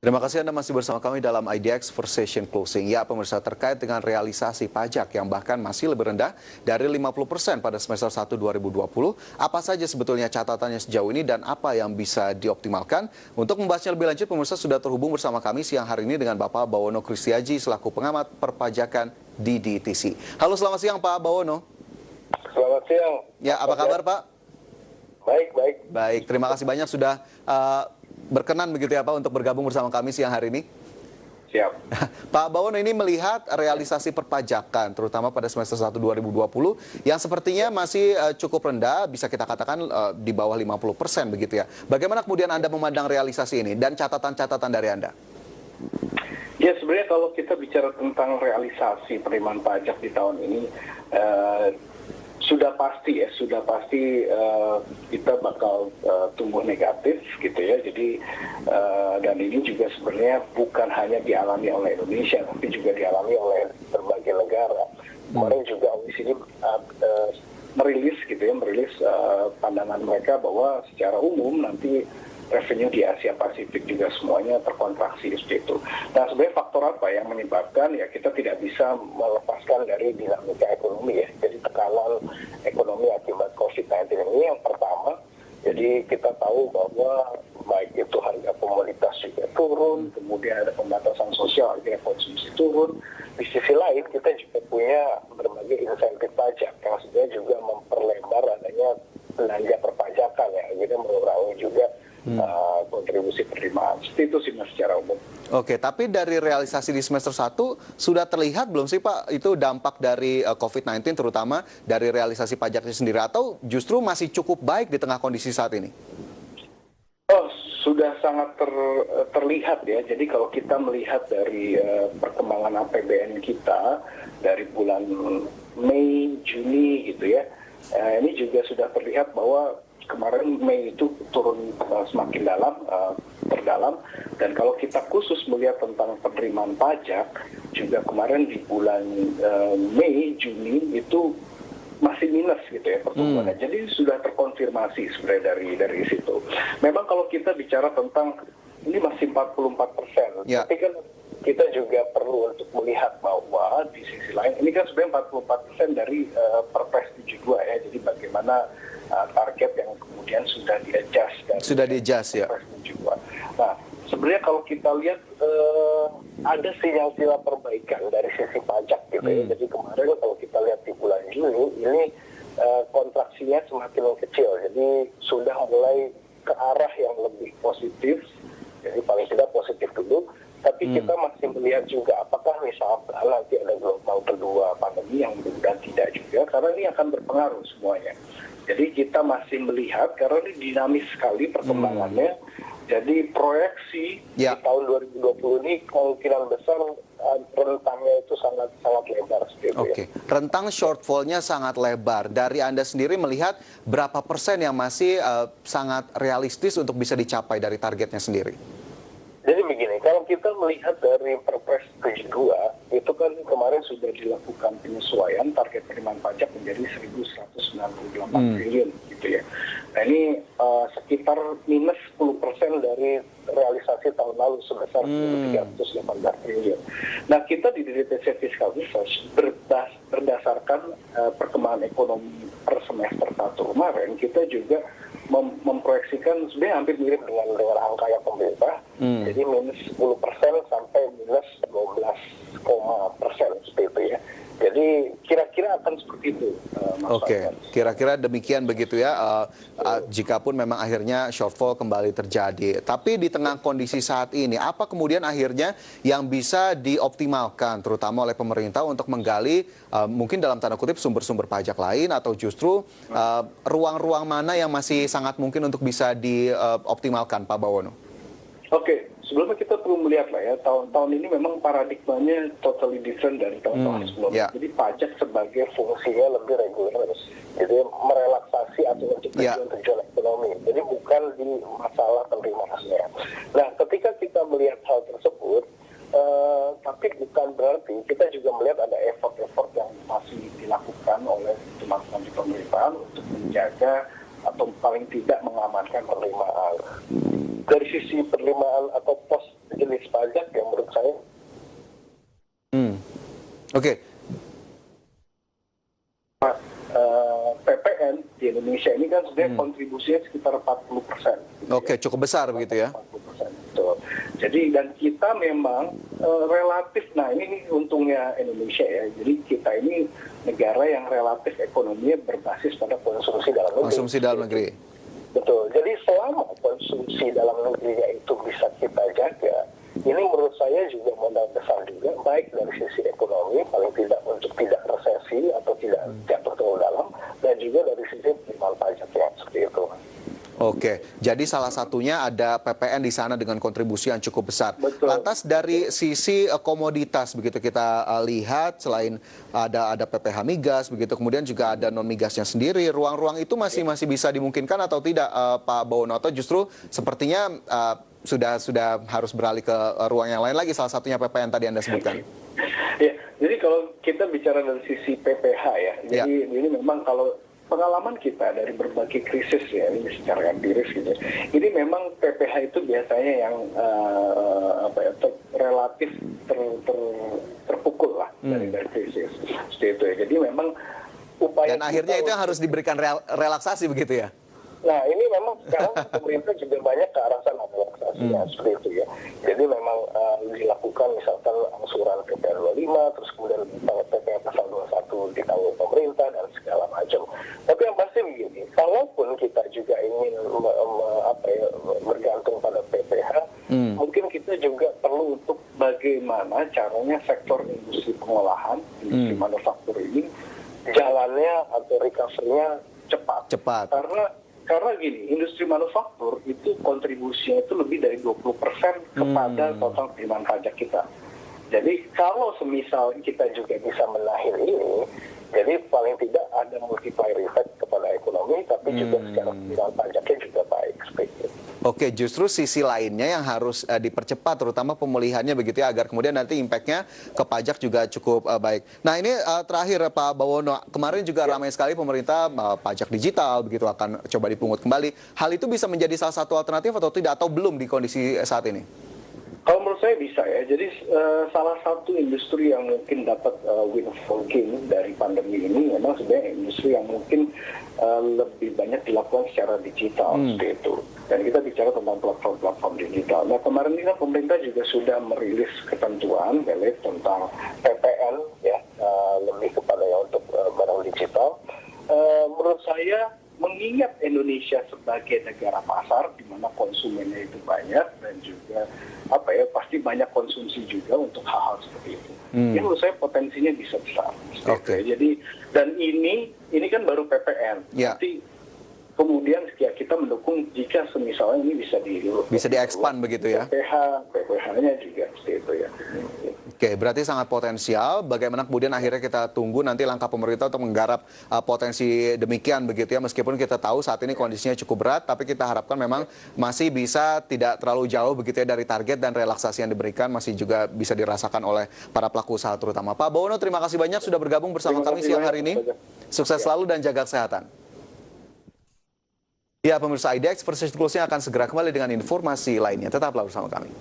Terima kasih Anda masih bersama kami dalam IDX for Session Closing. Ya, pemirsa, terkait dengan realisasi pajak yang bahkan masih lebih rendah dari 50% pada semester 1 2020, apa saja sebetulnya catatannya sejauh ini dan apa yang bisa dioptimalkan? Untuk membahasnya lebih lanjut, pemirsa sudah terhubung bersama kami siang hari ini dengan Bapak Bawono Kristiaji selaku pengamat perpajakan di DITISI. Halo, selamat siang Pak Bawono. Selamat siang. Ya, apa kabar Pak? Baik, baik. Baik, terima kasih banyak sudah berkenan begitu ya Pak untuk bergabung bersama kami siang hari ini. Siap. Pak Bawono, ini melihat realisasi perpajakan terutama pada semester 1 2020 yang sepertinya masih cukup rendah, bisa kita katakan di bawah 50% begitu ya. Bagaimana kemudian Anda memandang realisasi ini dan catatan-catatan dari Anda? Ya, sebenarnya kalau kita bicara tentang realisasi penerimaan pajak di tahun ini, sudah pasti kita bakal tumbuh negatif gitu ya. Jadi dan ini juga sebenarnya bukan hanya dialami oleh Indonesia, tapi juga dialami oleh berbagai negara. Kemarin juga OECD merilis pandangan mereka bahwa secara umum nanti revenue di Asia Pasifik juga semuanya terkontraksi seperti itu. Nah, sebenarnya faktor apa yang menyebabkan? Ya, kita tidak bisa melepaskan dari dinamika ekonomi ya. Jadi tekanan ekonomi akibat COVID-19 ini yang pertama. Jadi kita tahu bahwa baik itu harga komoditas juga turun, kemudian ada pembatasan sosial, akhirnya konsumsi turun. Di sisi lain kita juga punya berbagai insentif pajak yang sebenarnya juga memperlebar adanya belanja perpajakan ya, akhirnya mengurangi juga kontribusi penerimaan. Seperti itu sih Mas secara umum. Oke, tapi dari realisasi di semester 1 sudah terlihat belum sih Pak itu dampak dari COVID-19 terutama dari realisasi pajaknya sendiri atau justru masih cukup baik di tengah kondisi saat ini? Oh, sudah sangat terlihat ya. Jadi kalau kita melihat dari perkembangan APBN kita dari bulan Mei, Juni gitu ya, ini juga sudah terlihat bahwa kemarin Mei itu turun semakin terdalam, dan kalau kita khusus melihat tentang penerimaan pajak juga kemarin di bulan Mei, Juni itu masih minus gitu ya pertumbuhannya. Jadi sudah terkonfirmasi sebenarnya dari situ. Memang kalau kita bicara tentang ini masih 44%, tapi kan kita juga perlu untuk melihat bahwa di sisi lain ini kan sebenarnya 44% dari Perpres 72 ya. Jadi bagaimana target yang kemudian sudah di-adjust ya. Nah, sebenarnya kalau kita lihat ada sinyal-sinyal perbaikan dari sisi pajak gitu ya. Jadi kemarin kalau kita lihat di bulan Juni ini kontraksinya semakin kecil. Jadi sudah mulai ke arah yang lebih positif. Jadi paling tidak positif dulu. Tapi kita masih melihat juga apakah misalnya nanti ada gelombang kedua pandemi yang mudah tidak juga, karena ini akan berpengaruh semuanya. Jadi kita masih melihat karena ini dinamis sekali perkembangannya. Jadi proyeksi di tahun 2020 ini kemungkinan besar rentangnya itu sangat lebar. Oke. Rentang shortfall-nya sangat lebar. Dari Anda sendiri melihat berapa persen yang masih sangat realistis untuk bisa dicapai dari targetnya sendiri? Jadi begini, kalau kita melihat dari Perpres 72, itu kan kemarin sudah dilakukan penyesuaian target penerimaan pajak menjadi 1.198 triliun gitu ya. Nah ini sekitar minus 10% dari realisasi tahun lalu sebesar 1.318 triliun. Nah kita di DTC Fiscal Research berdasarkan perkembangan ekonomi per semester 1 kemarin, kita juga memproyeksikan sebenarnya hampir mirip dengan angka yang pemerintah. Jadi minus 10% sampai minus 12% seperti itu ya. Jadi kira-kira akan seperti itu. Oke, kira-kira demikian begitu ya. Jikapun memang akhirnya shortfall kembali terjadi. Tapi di tengah kondisi saat ini, apa kemudian akhirnya yang bisa dioptimalkan, terutama oleh pemerintah untuk menggali mungkin dalam tanda kutip sumber-sumber pajak lain atau justru ruang-ruang mana yang masih sangat mungkin untuk bisa dioptimalkan, Pak Bawono? Oke, sebelumnya kita perlu melihat lah ya, tahun ini memang paradigmanya totally different dari tahun-tahun sebelumnya. Jadi pajak sebagai fungsinya lebih reguler, jadi merelaksasi atau untuk tujuan ekonomi. Jadi bukan di masalah penerimaannya. Nah, ketika kita melihat hal tersebut, tapi bukan berarti kita juga melihat ada effort-effort yang masih dilakukan oleh teman-teman di pemerintahan untuk menjaga atau paling tidak mengamankan penerimaan. Dari sisi penerimaan atau pos rilis pajak yang menurut saya Oke. PPN di Indonesia ini kan sebenarnya kontribusinya sekitar 40%. Oke, cukup besar begitu ya. 40%. Betul. Jadi dan kita memang relatif, nah ini untungnya Indonesia ya. Jadi kita ini negara yang relatif ekonominya berbasis pada konsumsi dalam negeri. Konsumsi dalam negeri. Betul. Jadi selama konsumsi dalam negerinya itu bisa kita jaga, ini menurut saya juga modal besar juga, baik dari sisi ekonomi, paling tidak untuk tidak resesi atau tidak jatuh terlalu dalam, dan juga dari sisi penerimaan pajak yang seperti itu. Oke, jadi salah satunya ada PPN di sana dengan kontribusi yang cukup besar. Betul. Lantas dari sisi komoditas begitu kita lihat, selain ada PPH migas begitu, kemudian juga ada non migasnya sendiri. Ruang-ruang itu masih bisa dimungkinkan atau tidak, Pak Bawono? Atau justru sepertinya sudah harus beralih ke ruang yang lain lagi, salah satunya PPN tadi Anda sebutkan. Ya, jadi kalau kita bicara dari sisi PPH ya, jadi ini memang kalau pengalaman kita dari berbagai krisis ya, ini secara empiris gitu, ini memang PPH itu biasanya yang relatif terpukul lah dari krisis seperti itu ya. Jadi memang upaya dan akhirnya itu yang harus diberikan relaksasi begitu ya. Nah ini memang sekarang pemerintah juga banyak ke arah sana relaksasinya seperti itu ya. Jadi memang dilakukan misalkan angsuran PPN 25, terus kemudian PPN pasal 21 ditanggung pemerintah dan segala macam. Tapi yang pasti begini, kalaupun kita juga ingin bergantung pada PPH, mungkin kita juga perlu untuk bagaimana caranya sektor industri pengolahan, industri manufaktur ini jalannya atau recovery-nya cepat. Karena gini, industri manufaktur itu kontribusinya itu lebih dari 20% kepada total penerimaan pajak kita. Jadi kalau semisal kita juga bisa menahan ini, jadi paling tidak ada multiplier effect kepada ekonomi, tapi juga secara penerimaan pajaknya juga baik. Seperti itu. Oke, justru sisi lainnya yang harus dipercepat, terutama pemulihannya begitu ya, agar kemudian nanti impact-nya ke pajak juga cukup baik. Nah ini terakhir Pak Bawono, kemarin juga ramai sekali pemerintah pajak digital begitu akan coba dipungut kembali. Hal itu bisa menjadi salah satu alternatif atau tidak, atau belum di kondisi saat ini? Kalau menurut saya bisa ya. Jadi salah satu industri yang mungkin dapat windfall gain dari pandemi ini memang sebenarnya industri yang mungkin lebih banyak dilakukan secara digital seperti itu. Dan kita bicara tentang platform-platform digital. Nah kemarin ini kan pemerintah juga sudah merilis ketentuan tentang PPN ya, lebih kepada yang untuk barang digital. Menurut saya mengingat Indonesia sebagai negara pasar di mana konsumennya itu banyak dan juga pasti banyak konsumsi juga untuk hal-hal seperti itu. Ini menurut saya potensinya bisa besar. Oke. Jadi dan ini kan baru PPN. Nanti kemudian kita mendukung jika semisalnya ini bisa di-expand begitu ya. PPH-nya juga seperti itu ya. Oke, berarti sangat potensial. Bagaimana kemudian akhirnya kita tunggu nanti langkah pemerintah untuk menggarap potensi demikian begitu ya. Meskipun kita tahu saat ini kondisinya cukup berat, tapi kita harapkan memang masih bisa tidak terlalu jauh begitu ya dari target, dan relaksasi yang diberikan masih juga bisa dirasakan oleh para pelaku usaha terutama. Pak Bawono, terima kasih banyak sudah bergabung bersama kami siang hari ini. Sukses selalu dan jaga kesehatan. Ya, pemirsa IDX Precision Closing akan segera kembali dengan informasi lainnya. Tetaplah bersama kami.